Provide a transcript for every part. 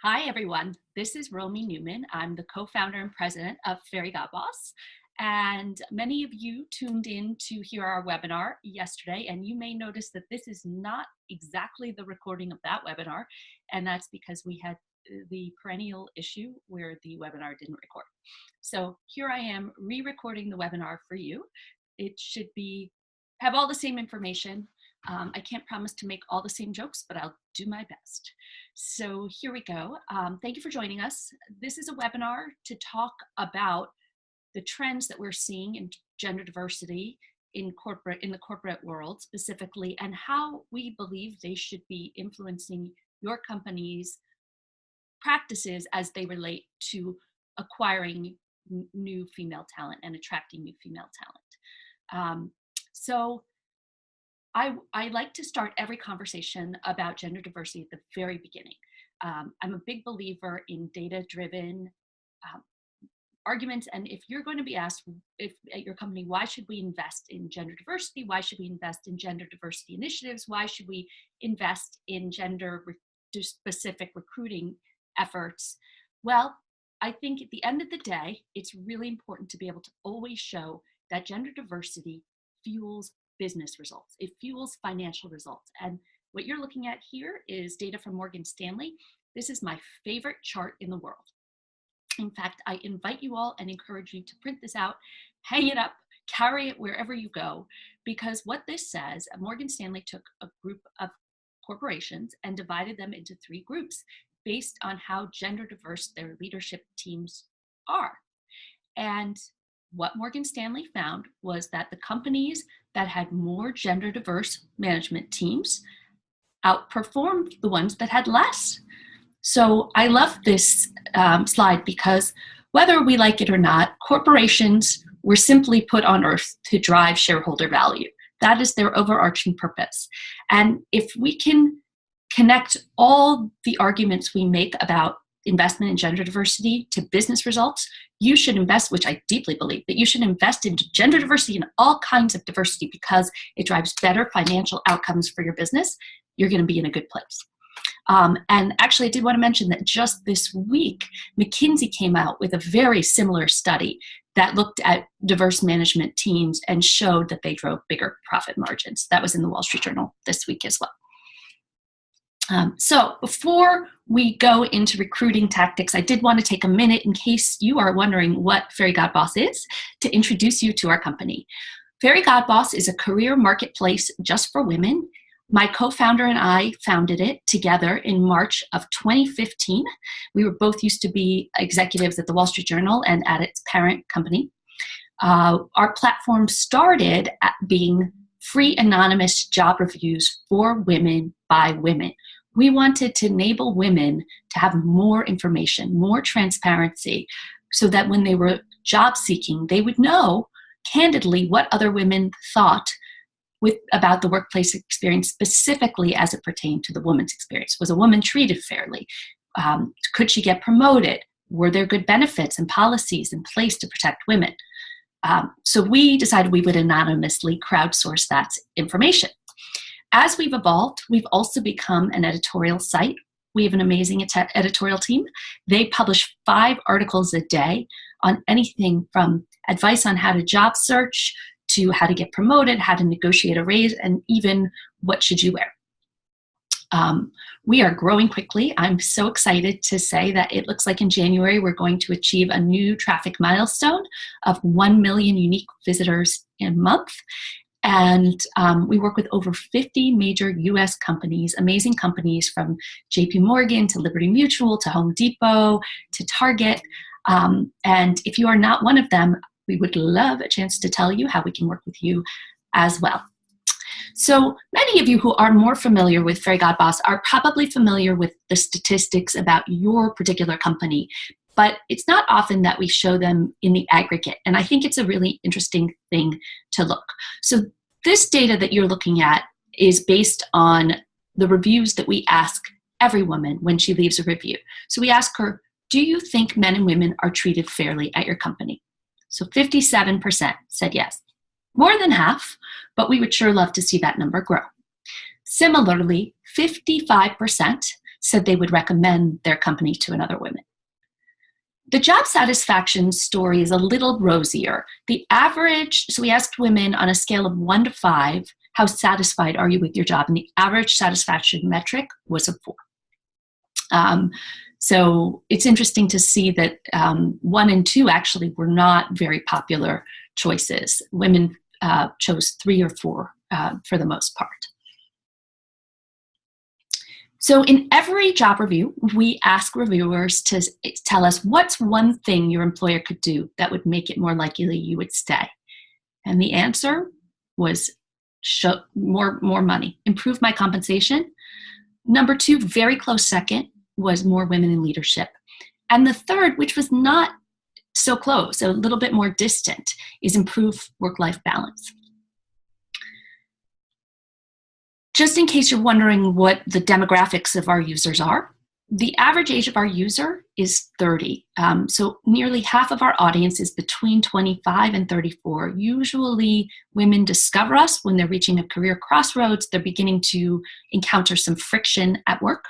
Hi, everyone. This is Romy Newman. I'm the co-founder and president of Fairygodboss. And many of you tuned in to hear our webinar yesterday, and you may notice that this is not exactly the recording of that webinar, and that's because we had the perennial issue where the webinar didn't record. So here I am re-recording the webinar for you. It should have all the same information. I can't promise to make all the same jokes, but I'll do my best. So here we go. Thank you for joining us. This is a webinar to talk about the trends that we're seeing in gender diversity in the corporate world specifically, and how we believe they should be influencing your company's practices as they relate to acquiring new female talent and attracting new female talent. I like to start every conversation about gender diversity at the very beginning. I'm a big believer in data-driven arguments, and if you're going to be asked at your company, why should we invest in gender diversity? Why should we invest in gender diversity initiatives? Why should we invest in gender-specific recruiting efforts? Well, I think at the end of the day, it's really important to be able to always show that gender diversity fuels business results. It fuels financial results. And what you're looking at here is data from Morgan Stanley. This is my favorite chart in the world. In fact, I invite you all and encourage you to print this out, hang it up, carry it wherever you go, because what this says, Morgan Stanley took a group of corporations and divided them into 3 groups based on how gender diverse their leadership teams are. And what Morgan Stanley found was that the companies that had more gender diverse management teams outperformed the ones that had less. So I love this slide because whether we like it or not, corporations were simply put on earth to drive shareholder value. That is their overarching purpose. And if we can connect all the arguments we make about investment in gender diversity to business results, you should invest, which I deeply believe, that you should invest in gender diversity and all kinds of diversity because it drives better financial outcomes for your business. You're going to be in a good place. And actually, I did want to mention that just this week, McKinsey came out with a very similar study that looked at diverse management teams and showed that they drove bigger profit margins. That was in the Wall Street Journal this week as well. So before we go into recruiting tactics, I did want to take a minute, in case you are wondering what Fairygodboss is, to introduce you to our company. Fairygodboss is a career marketplace just for women. My co-founder and I founded it together in March of 2015. We were both used to be executives at the Wall Street Journal and at its parent company. Our platform started at being free anonymous job reviews for women by women. We wanted to enable women to have more information, more transparency, so that when they were job seeking, they would know candidly what other women thought about the workplace experience, specifically as it pertained to the woman's experience. Was a woman treated fairly? Could she get promoted? Were there good benefits and policies in place to protect women? So we decided we would anonymously crowdsource that information. As we've evolved, we've also become an editorial site. We have an amazing editorial team. They publish 5 articles a day on anything from advice on how to job search to how to get promoted, how to negotiate a raise, and even what should you wear. We are growing quickly. I'm so excited to say that it looks like in January we're going to achieve a new traffic milestone of 1 million unique visitors in a month. And we work with over 50 major US companies, amazing companies from JP Morgan to Liberty Mutual to Home Depot to Target. And if you are not one of them, we would love a chance to tell you how we can work with you as well. So many of you who are more familiar with Fairygodboss are probably familiar with the statistics about your particular company, but it's not often that we show them in the aggregate. And I think it's a really interesting thing to look. So this data that you're looking at is based on the reviews that we ask every woman when she leaves a review. So we ask her, do you think men and women are treated fairly at your company? So 57% said yes. More than half, but we would sure love to see that number grow. Similarly, 55% said they would recommend their company to another woman. The job satisfaction story is a little rosier. The average, so we asked women on a scale of 1 to 5, how satisfied are you with your job? And the average satisfaction metric was a 4. So it's interesting to see that 1 and 2 actually were not very popular choices. Women chose 3 or 4 for the most part. So in every job review, we ask reviewers to tell us what's one thing your employer could do that would make it more likely you would stay. And the answer was more money, improve my compensation. Number 2, very close second, was more women in leadership. And the third, which was not so close, a little bit more distant, is improve work-life balance. Just in case you're wondering what the demographics of our users are, the average age of our user is 30. So nearly half of our audience is between 25 and 34. Usually women discover us when they're reaching a career crossroads. They're beginning to encounter some friction at work.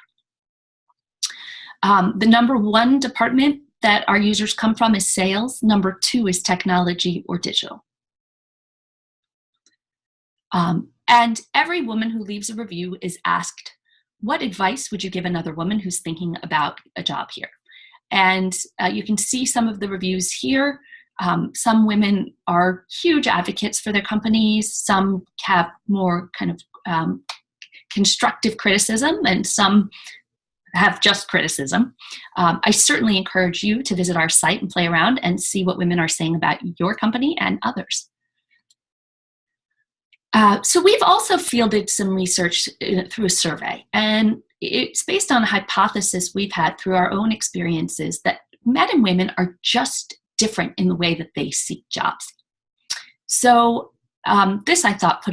The number 1 department that our users come from is sales. Number 2 is technology or digital. And every woman who leaves a review is asked, what advice would you give another woman who's thinking about a job here? And you can see some of the reviews here. Some women are huge advocates for their companies. Some have more kind of constructive criticism, and some have just criticism. I certainly encourage you to visit our site and play around and see what women are saying about your company and others. So we've also fielded some research through a survey, and it's based on a hypothesis we've had through our own experiences that men and women are just different in the way that they seek jobs. So this, I thought,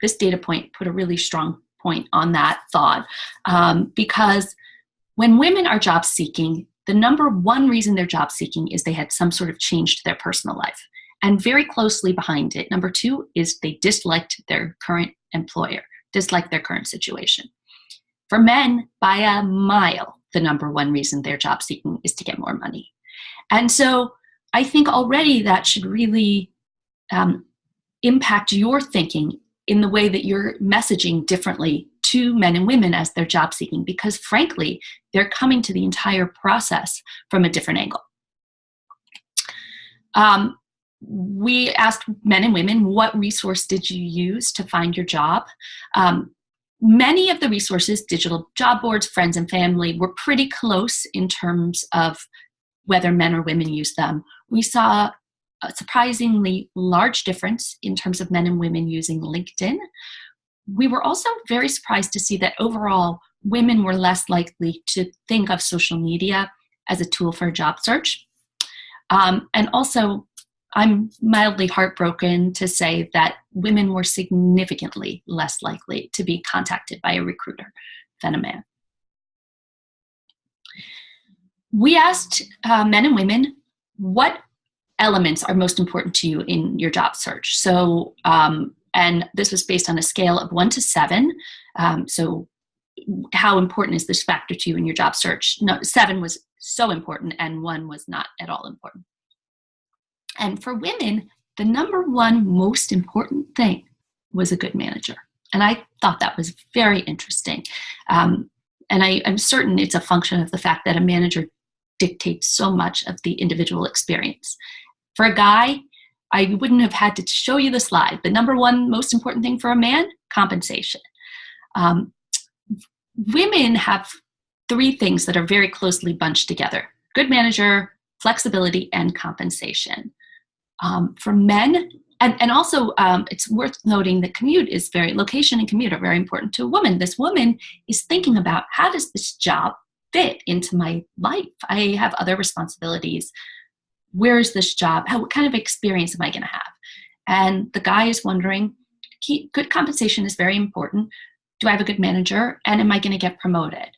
this data point put a really strong point on that thought, because when women are job seeking, the number 1 reason they're job seeking is they had some sort of change to their personal life. And very closely behind it, number 2 is they disliked their current employer, disliked their current situation. For men, by a mile, the number 1 reason they're job seeking is to get more money. And so I think already that should really impact your thinking in the way that you're messaging differently to men and women as they're job seeking, because frankly, they're coming to the entire process from a different angle. We asked men and women, what resource did you use to find your job? Many of the resources, digital job boards, friends and family, were pretty close in terms of whether men or women use them. We saw a surprisingly large difference in terms of men and women using LinkedIn. We were also very surprised to see that overall, women were less likely to think of social media as a tool for a job search. And also, I'm mildly heartbroken to say that women were significantly less likely to be contacted by a recruiter than a man. We asked men and women, what elements are most important to you in your job search? So, and this was based on a scale of 1 to 7. So how important is this factor to you in your job search? No, 7 was so important and 1 was not at all important. And for women, the number 1 most important thing was a good manager. And I thought that was very interesting. And I'm certain it's a function of the fact that a manager dictates so much of the individual experience. For a guy, I wouldn't have had to show you the slide. The number 1 most important thing for a man, compensation. Women have 3 things that are very closely bunched together: good manager, flexibility, and compensation. For men, and also it's worth noting that location and commute are very important to a woman. This woman is thinking about, how does this job fit into my life? I have other responsibilities. Where is this job? What kind of experience am I going to have? And the guy is wondering, good compensation is very important. Do I have a good manager? And am I going to get promoted?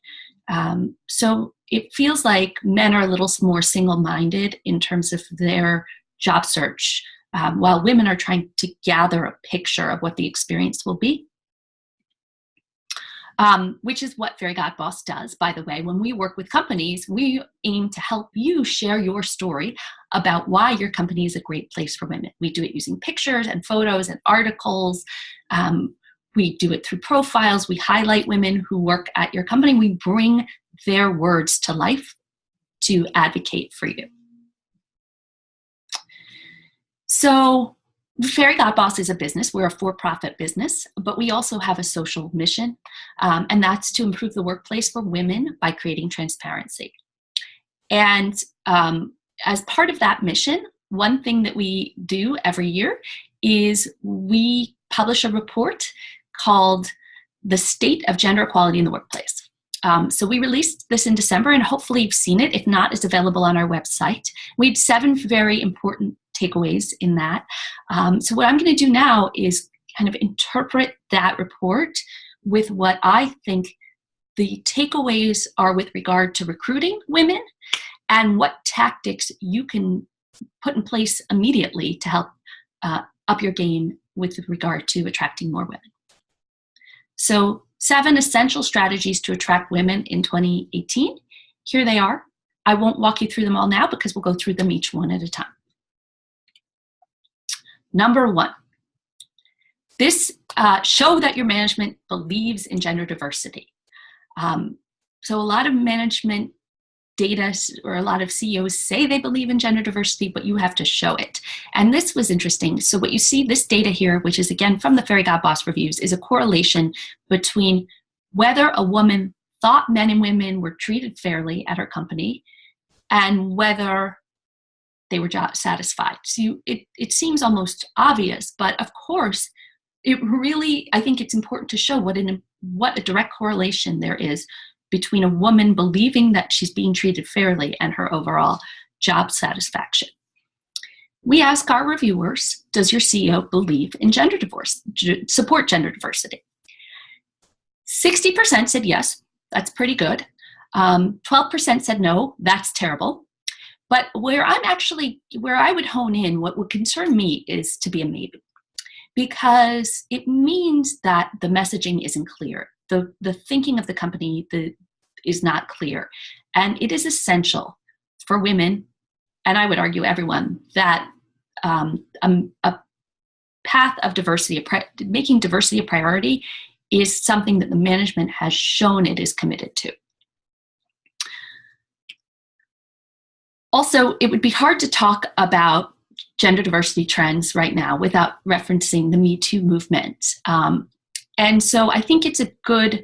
So it feels like men are a little more single-minded in terms of their job search, while women are trying to gather a picture of what the experience will be. which is what Fairygodboss does, by the way. When we work with companies, we aim to help you share your story about why your company is a great place for women. We do it using pictures and photos and articles. We do it through profiles. We highlight women who work at your company. We bring their words to life to advocate for you. So Fairygodboss is a business. We're a for-profit business, but we also have a social mission, and that's to improve the workplace for women by creating transparency. And as part of that mission, one thing that we do every year is we publish a report called The State of Gender Equality in the Workplace. So we released this in December, and hopefully you've seen it. If not, it's available on our website. We had 7 very important takeaways in that. So what I'm going to do now is kind of interpret that report with what I think the takeaways are with regard to recruiting women and what tactics you can put in place immediately to help up your game with regard to attracting more women. So 7 essential strategies to attract women in 2018. Here they are. I won't walk you through them all now because we'll go through them each one at a time. Number 1, show that your management believes in gender diversity. So a lot of management data or a lot of CEOs say they believe in gender diversity, but you have to show it. And this was interesting. So what you see, this data here, which is again from the Fairygodboss reviews, is a correlation between whether a woman thought men and women were treated fairly at her company and whether they were job satisfied. So it seems almost obvious, but of course, it really, I think it's important to show what a direct correlation there is between a woman believing that she's being treated fairly and her overall job satisfaction. We ask our reviewers, does your CEO believe in gender diversity, support gender diversity? 60% said yes, that's pretty good. 12% said no, that's terrible. But where I would hone in, what would concern me is to be a maybe, because it means that the messaging isn't clear. The thinking of the company is not clear. And it is essential for women, and I would argue everyone, that a path of diversity, making diversity a priority, is something that the management has shown it is committed to. Also, it would be hard to talk about gender diversity trends right now without referencing the Me Too movement. And so I think it's a good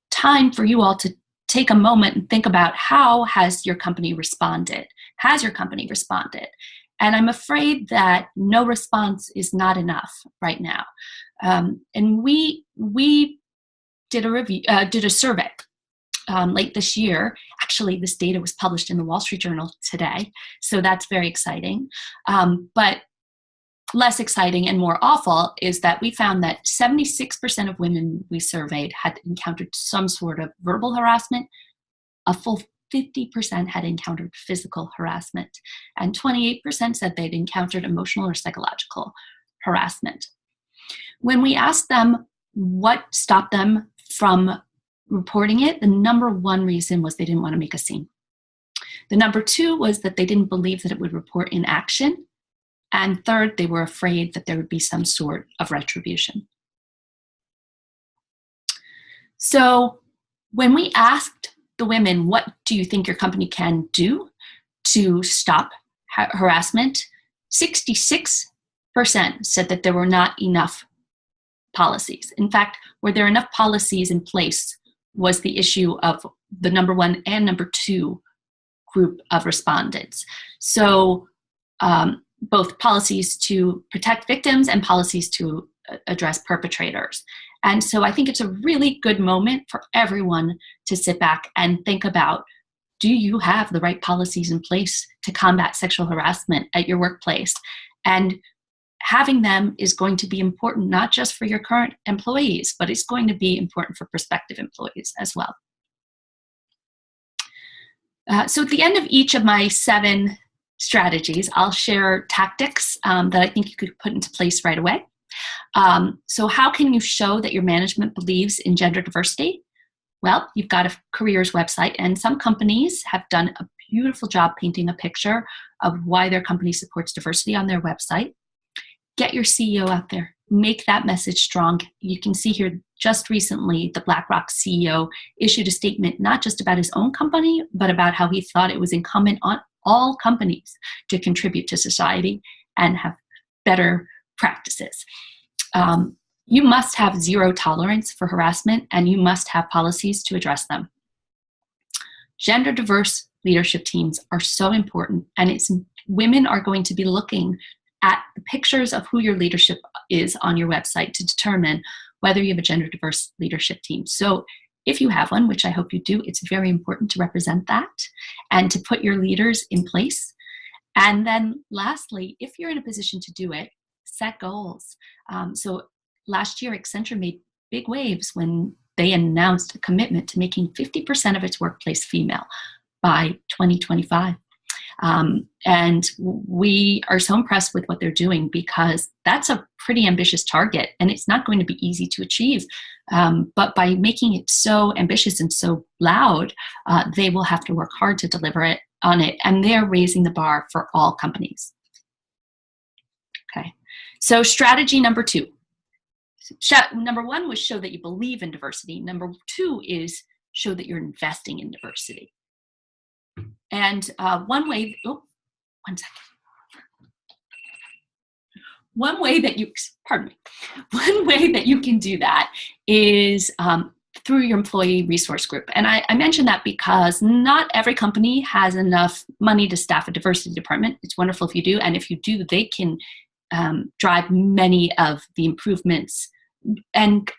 time for you all to take a moment and think about how has your company responded? Has your company responded? And I'm afraid that no response is not enough right now. And we did a survey late this year. Actually, this data was published in the Wall Street Journal today, so that's very exciting. But less exciting and more awful is that we found that 76% of women we surveyed had encountered some sort of verbal harassment. A full 50% had encountered physical harassment, and 28% said they'd encountered emotional or psychological harassment. When we asked them what stopped them from reporting it, the number 1 reason was they didn't want to make a scene. The number 2 was that they didn't believe that it would report in action. And third, they were afraid that there would be some sort of retribution. So when we asked the women, what do you think your company can do to stop harassment, 66% said that there were not enough policies. In fact, were there enough policies in place was the issue of the number 1 and number 2 group of respondents. So both policies to protect victims and policies to address perpetrators. And so I think it's a really good moment for everyone to sit back and think about, do you have the right policies in place to combat sexual harassment at your workplace? And having them is going to be important not just for your current employees, but it's going to be important for prospective employees as well. So at the end of each of my 7 strategies, I'll share tactics that I think you could put into place right away. So how can you show that your management believes in gender diversity? Well, you've got a careers website, and some companies have done a beautiful job painting a picture of why their company supports diversity on their website. Get your CEO out there. Make that message strong. You can see here just recently the BlackRock CEO issued a statement not just about his own company, but about how he thought it was incumbent on all companies to contribute to society and have better practices. You must have zero tolerance for harassment, and you must have policies to address them. Gender diverse leadership teams are so important, and women are going to be looking at the pictures of who your leadership is on your website to determine whether you have a gender diverse leadership team. So if you have one, which I hope you do, it's very important to represent that and to put your leaders in place. And then lastly, if you're in a position to do it, set goals. So last year, Accenture made big waves when they announced a commitment to making 50% of its workplace female by 2025. And we are so impressed with what they're doing, because that's a pretty ambitious target, and it's not going to be easy to achieve. But by making it so ambitious and so loud, they will have to work hard to deliver on it, and they're raising the bar for all companies. Okay, so strategy number 2. Number 1 was show that you believe in diversity. Number 2 is show that you're investing in diversity. And one way that you can do that is through your employee resource group. And I mention that because not every company has enough money to staff a diversity department. It's wonderful if you do, and if you do, they can drive many of the improvements and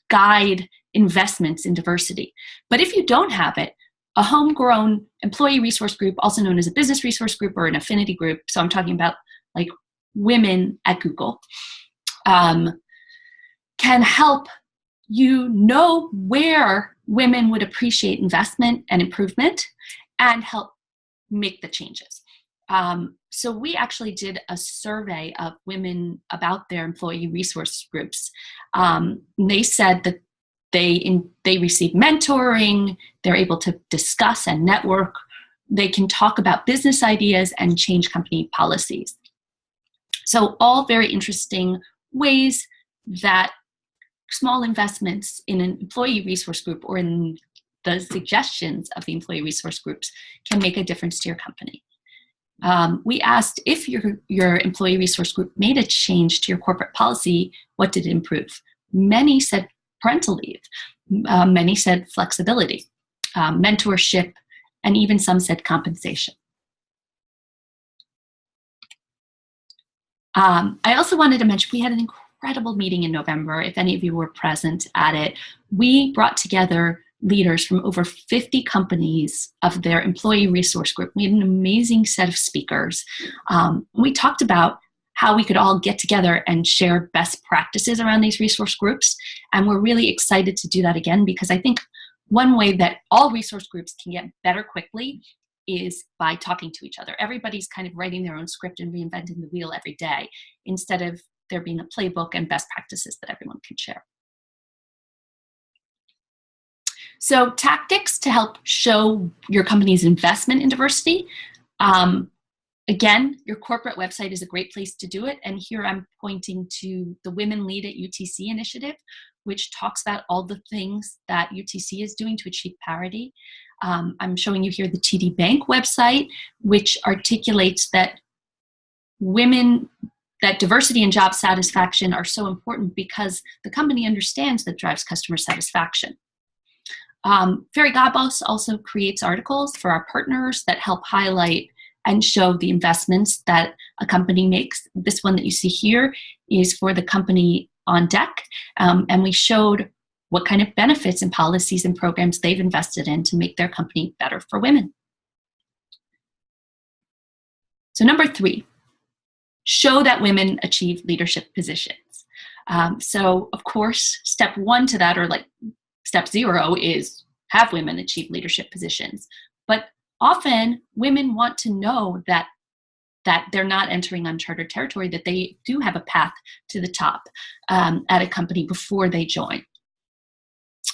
guide investments in diversity. But if you don't have it, a homegrown employee resource group, also known as a business resource group or an affinity group, so I'm talking about like women at Google, can help you know where women would appreciate investment and improvement and help make the changes. So we actually did a survey of women about their employee resource groups. They said that they receive mentoring, they're able to discuss and network, they can talk about business ideas and change company policies. So all very interesting ways that small investments in an employee resource group or in the suggestions of the employee resource groups can make a difference to your company. We asked if your employee resource group made a change to your corporate policy, what did it improve? Many said parental leave. Many said flexibility, mentorship, and even some said compensation. I also wanted to mention we had an incredible meeting in November. If any of you were present at it, we brought together leaders from over 50 companies of their employee resource group. We had an amazing set of speakers. We talked about how we could all get together and share best practices around these resource groups. And we're really excited to do that again, because I think one way that all resource groups can get better quickly is by talking to each other. Everybody's kind of writing their own script and reinventing the wheel every day, instead of there being a playbook and best practices that everyone can share. So tactics to help show your company's investment in diversity. Again, your corporate website is a great place to do it. And here I'm pointing to the Women Lead at UTC initiative, which talks about all the things that UTC is doing to achieve parity. I'm showing you here the TD Bank website, which articulates that diversity and job satisfaction are so important because the company understands that drives customer satisfaction. Fairygodboss also creates articles for our partners that help highlight and show the investments that a company makes. This one that you see here is for the company On Deck, and we showed what kind of benefits and policies and programs they've invested in to make their company better for women. So number 3, show that women achieve leadership positions. So of course, step 1 to that, or like step 0, is have women achieve leadership positions. But often women want to know that they're not entering uncharted territory, that they do have a path to the top at a company before they join.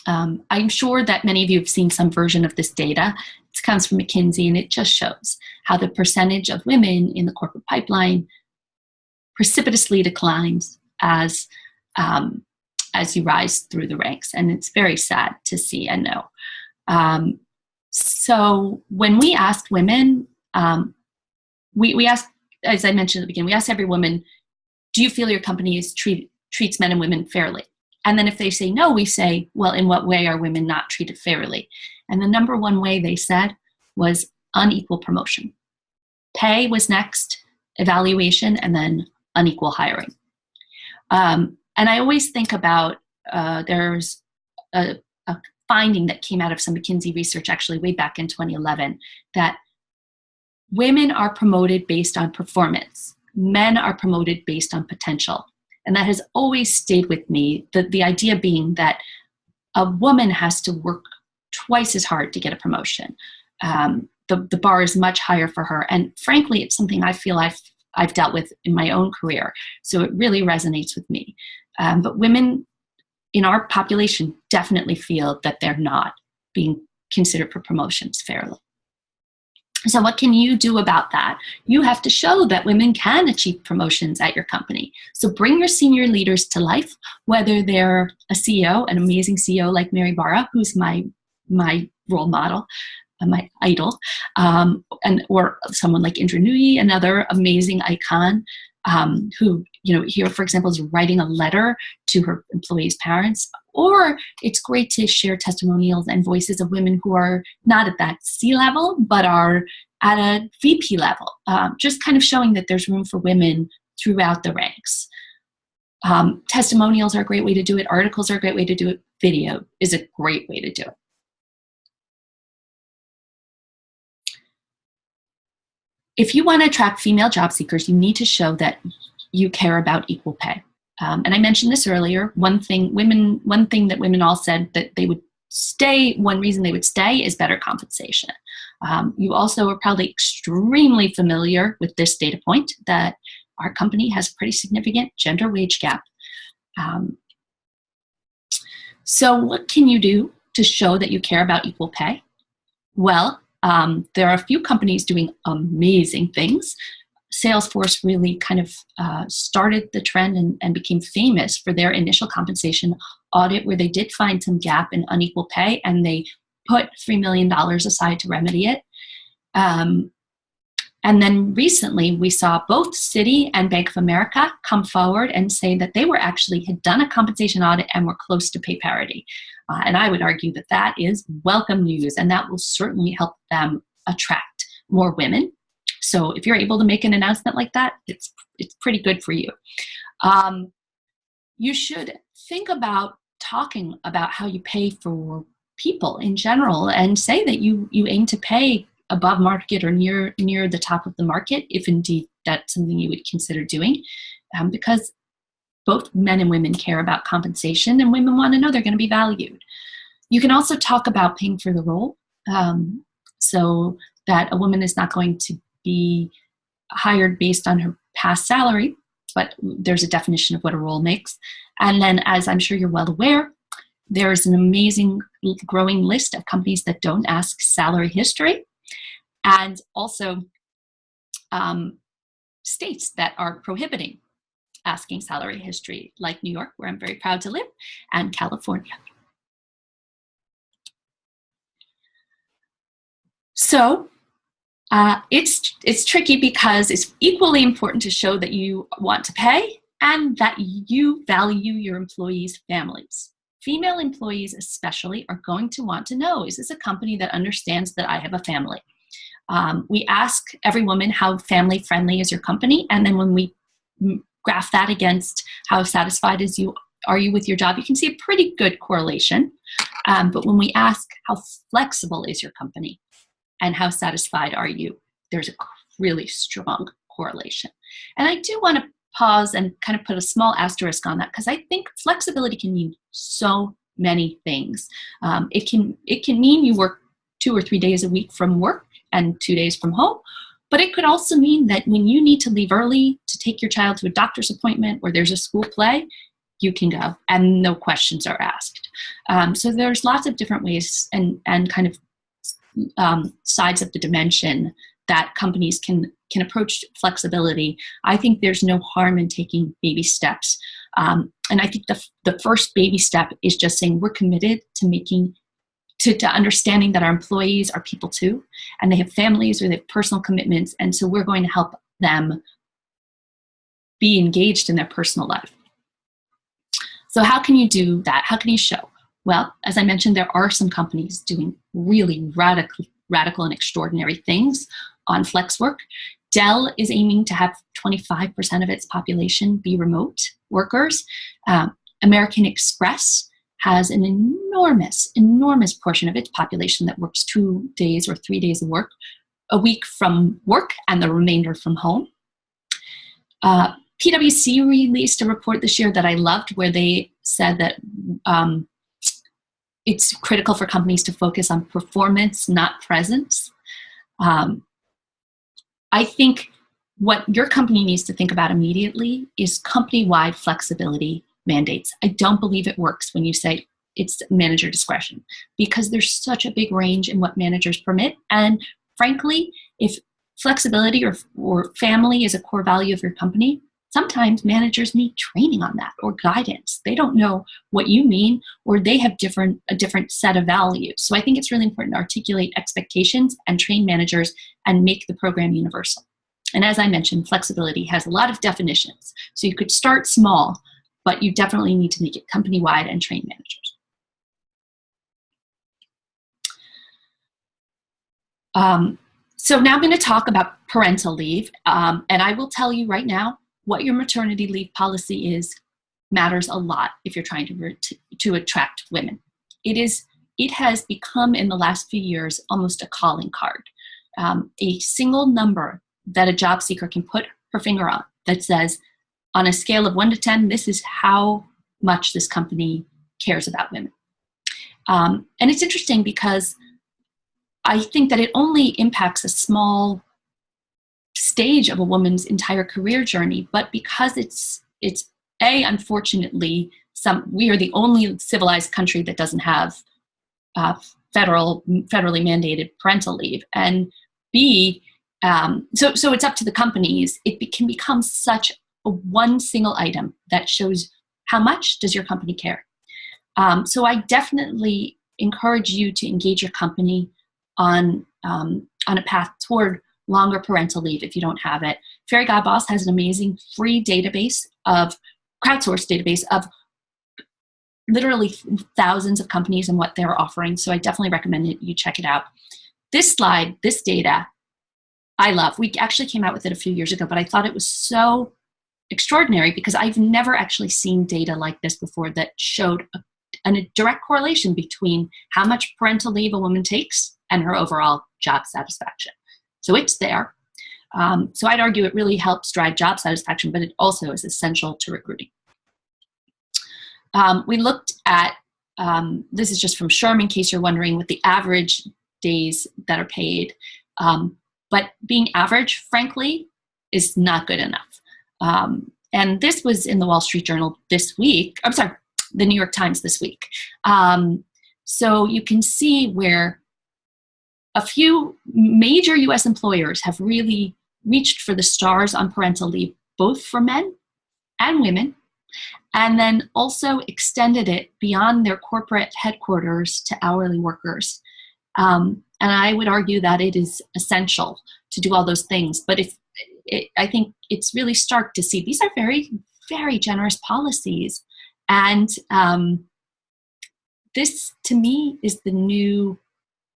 I'm sure that many of you have seen some version of this data. It comes from McKinsey, and it just shows how the percentage of women in the corporate pipeline precipitously declines as you rise through the ranks. And it's very sad to see and know. So when we asked women, we asked, as I mentioned at the beginning, we asked every woman, do you feel your company treats men and women fairly? And then if they say no, we say, well, in what way are women not treated fairly? And the number one way they said was unequal promotion. Pay was next, evaluation, and then unequal hiring. And I always think about, there's a finding that came out of some McKinsey research actually way back in 2011, that women are promoted based on performance. Men are promoted based on potential. And that has always stayed with me, the idea being that a woman has to work twice as hard to get a promotion. The bar is much higher for her. And frankly, it's something I feel I've dealt with in my own career. So it really resonates with me. But women in our population definitely feel that they're not being considered for promotions fairly. So what can you do about that? You have to show that women can achieve promotions at your company. So bring your senior leaders to life, whether they're a CEO, an amazing CEO like Mary Barra, who's my role model, my idol, or someone like Indra Nooyi, another amazing icon, who, here, for example, is writing a letter to her employees' parents. Or it's great to share testimonials and voices of women who are not at that C level, but are at a VP level, just kind of showing that there's room for women throughout the ranks. Testimonials are a great way to do it. Articles are a great way to do it. Video is a great way to do it. If you want to attract female job seekers, you need to show that you care about equal pay. And I mentioned this earlier. One thing that women all said that they would stay, one reason they would stay is better compensation. You also are probably extremely familiar with this data point that our company has a pretty significant gender wage gap. So what can you do to show that you care about equal pay? Well, there are a few companies doing amazing things. Salesforce really kind of started the trend and became famous for their initial compensation audit, where they did find some gap in unequal pay, and they put $3 million aside to remedy it. And then recently we saw both Citi and Bank of America come forward and say that they had done a compensation audit and were close to pay parity. And I would argue that that is welcome news, and that will certainly help them attract more women. So if you're able to make an announcement like that, it's pretty good for you. You should think about talking about how you pay for people in general, and say that you aim to pay above market or near the top of the market, if indeed that's something you would consider doing, because both men and women care about compensation, and women want to know they're going to be valued. You can also talk about paying for the role, so that a woman is not going to be hired based on her past salary, but there's a definition of what a role makes. And then, as I'm sure you're well aware, there's an amazing growing list of companies that don't ask salary history, and also states that are prohibiting asking salary history, like New York, where I'm very proud to live, and California. So it's tricky, because it's equally important to show that you want to pay and that you value your employees' families. Female employees especially are going to want to know, is this a company that understands that I have a family? We ask every woman, how family friendly is your company? And then when we graph that against how satisfied are you with your job, you can see a pretty good correlation. But when we ask, how flexible is your company and how satisfied are you, there's a really strong correlation. And I do want to pause and kind of put a small asterisk on that, because I think flexibility can mean so many things. It can mean you work 2 or 3 days a week from work and 2 days from home, but it could also mean that when you need to leave early to take your child to a doctor's appointment or there's a school play, you can go, and no questions are asked. So there's lots of different ways and kind of sides of the dimension that companies can approach flexibility. I think there's no harm in taking baby steps. And I think the first baby step is just saying we're committed to understanding that our employees are people too, and they have families or they have personal commitments, and so we're going to help them be engaged in their personal life. So how can you do that? How can you show? Well, as I mentioned, there are some companies doing really radical and extraordinary things on flex work. Dell is aiming to have 25% of its population be remote workers. American Express has an enormous portion of its population that works 2 days or 3 days of work a week from work and the remainder from home. PwC released a report this year that I loved, where they said that it's critical for companies to focus on performance, not presence. I think what your company needs to think about immediately is company-wide flexibility mandates. I don't believe it works when you say it's manager discretion, because there's such a big range in what managers permit. And frankly, if flexibility or family is a core value of your company, sometimes managers need training on that or guidance. They don't know what you mean, or they have a different set of values. So I think it's really important to articulate expectations and train managers and make the program universal. And as I mentioned, flexibility has a lot of definitions. So you could start small, but you definitely need to make it company-wide and train managers. So now I'm going to talk about parental leave. And I will tell you right now, what your maternity leave policy is matters a lot if you're trying to attract women. It has become, in the last few years, almost a calling card. A single number that a job seeker can put her finger on that says, on a scale of 1 to 10, this is how much this company cares about women. And it's interesting because I think that it only impacts a small stage of a woman's entire career journey, but because it's unfortunately, we are the only civilized country that doesn't have federally mandated parental leave, and B, so it's up to the companies. It can become such a one single item that shows how much does your company care. So I definitely encourage you to engage your company on a path toward longer parental leave if you don't have it. Fairygodboss has an amazing free crowdsourced database of literally thousands of companies and what they're offering. So I definitely recommend you check it out. This slide, this data, I love. We actually came out with it a few years ago, but I thought it was so extraordinary because I've never actually seen data like this before that showed a direct correlation between how much parental leave a woman takes and her overall job satisfaction. So it's there. So I'd argue it really helps drive job satisfaction, but it also is essential to recruiting. We looked at, this is just from SHRM in case you're wondering, what the average days that are paid. But being average, frankly, is not good enough. And this was in the Wall Street Journal this week. I'm sorry, the New York Times this week. So you can see where a few major US employers have really reached for the stars on parental leave, both for men and women, and then also extended it beyond their corporate headquarters to hourly workers. And I would argue that it is essential to do all those things. But I think it's really stark to see these are very, very generous policies. And this, to me, is the new,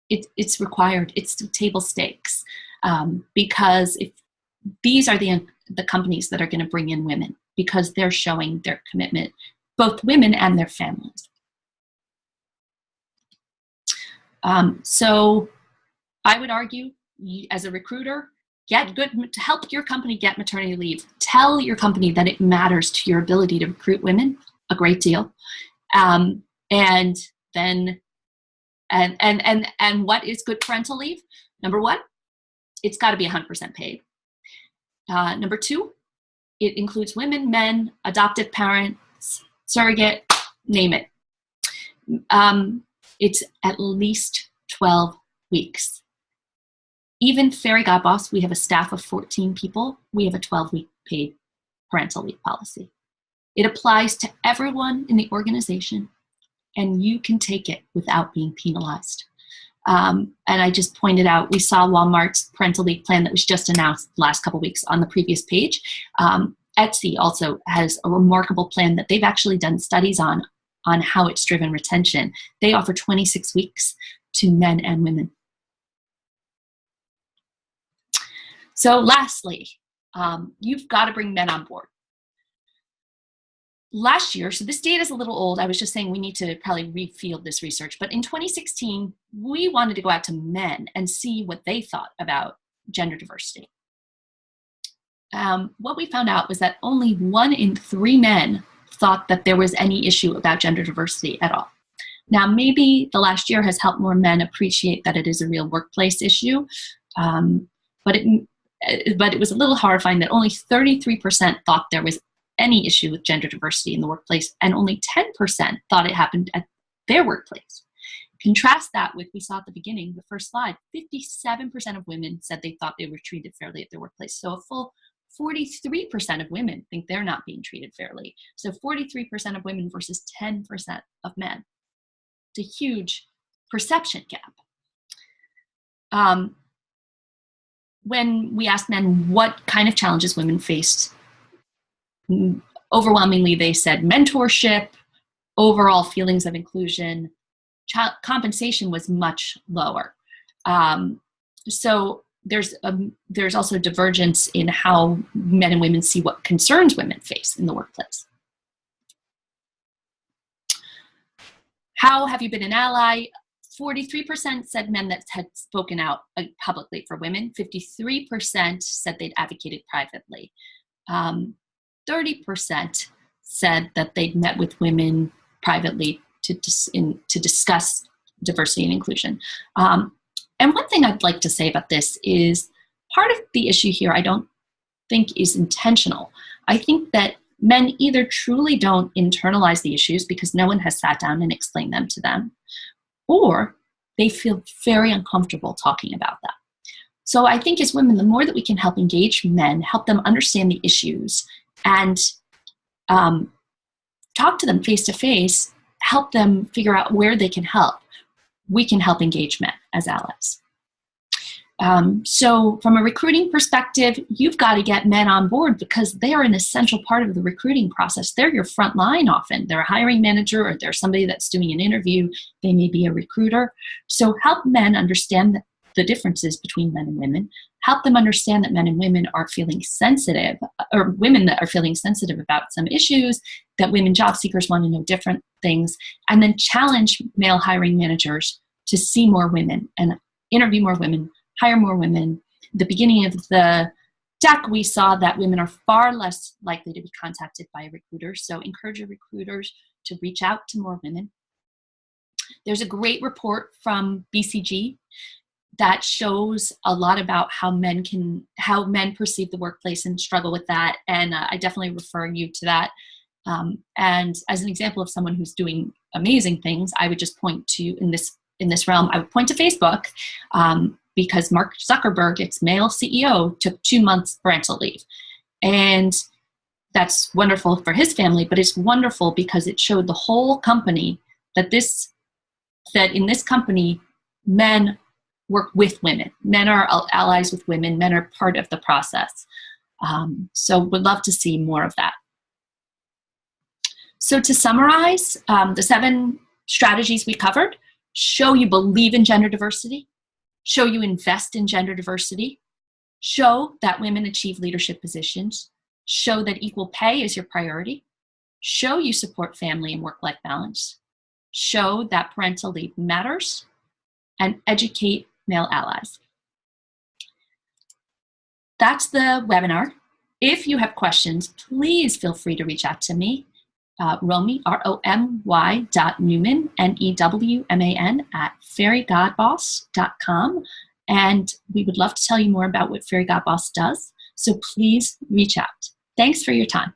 it's required. It's the table stakes. Because if these are the companies that are going to bring in women, because they're showing their commitment, both women and their families. So I would argue, as a recruiter, to help your company get maternity leave. Tell your company that it matters to your ability to recruit women a great deal. And what is good parental leave? Number one, it's got to be 100% paid. Number two, it includes women, men, adoptive parents, surrogate, name it. It's at least 12 weeks. Even Fairygodboss, we have a staff of 14 people. We have a 12-week paid parental leave policy. It applies to everyone in the organization, and you can take it without being penalized. And I just pointed out, we saw Walmart's parental leave plan that was just announced the last couple of weeks on the previous page. Etsy also has a remarkable plan that they've actually done studies on how it's driven retention. They offer 26 weeks to men and women. So lastly, you've got to bring men on board. Last year, so this data is a little old. I was just saying we need to probably refield this research. But in 2016, we wanted to go out to men and see what they thought about gender diversity. What we found out was that only 1 in 3 men thought that there was any issue about gender diversity at all. Now, maybe the last year has helped more men appreciate that it is a real workplace issue, but it was a little horrifying that only 33% thought there was any issue with gender diversity in the workplace, and only 10% thought it happened at their workplace. Contrast that with, we saw at the beginning, the first slide, 57% of women said they thought they were treated fairly at their workplace. So a full 43% of women think they're not being treated fairly. So 43% of women versus 10% of men. It's a huge perception gap. When we asked men what kind of challenges women faced, overwhelmingly they said mentorship, overall feelings of inclusion, compensation was much lower. So there's also divergence in how men and women see what concerns women face in the workplace. How have you been an ally? 43% said men that had spoken out publicly for women. 53% said they'd advocated privately. 30% said that they'd met with women privately to discuss diversity and inclusion. And one thing I'd like to say about this is part of the issue here I don't think is intentional. I think that men either truly don't internalize the issues because no one has sat down and explained them to them, or they feel very uncomfortable talking about them. So I think as women, the more that we can help engage men, help them understand the issues, and talk to them face to face, help them figure out where they can help, we can help engage men as allies. So from a recruiting perspective, you've got to get men on board because they are an essential part of the recruiting process. They're your front line often. They're a hiring manager, or they're somebody that's doing an interview. They may be a recruiter. So help men understand the differences between men and women. Help them understand that men and women are feeling sensitive, or women that are feeling sensitive about some issues, that women job seekers want to know different things, and then challenge male hiring managers to see more women and interview more women, hire more women. At the beginning of the deck, we saw that women are far less likely to be contacted by a recruiter, so encourage your recruiters to reach out to more women. There's a great report from BCG that shows a lot about how men perceive the workplace and struggle with that, and I definitely refer you to that. And as an example of someone who's doing amazing things, I would just point to, in this realm, I would point to Facebook, because Mark Zuckerberg, its male CEO, took 2 months parental leave. And that's wonderful for his family, but it's wonderful because it showed the whole company that in this company, men work with women. Men are allies with women. Men are part of the process. So would love to see more of that. So to summarize, the 7 strategies we covered: show you believe in gender diversity, show you invest in gender diversity, show that women achieve leadership positions, show that equal pay is your priority, show you support family and work-life balance, show that parental leave matters, and educate male allies. That's the webinar. If you have questions, please feel free to reach out to me. Romy, ROMY.Newman, NEWMAN, at Fairygodboss.com. And we would love to tell you more about what Fairygodboss does. So please reach out. Thanks for your time.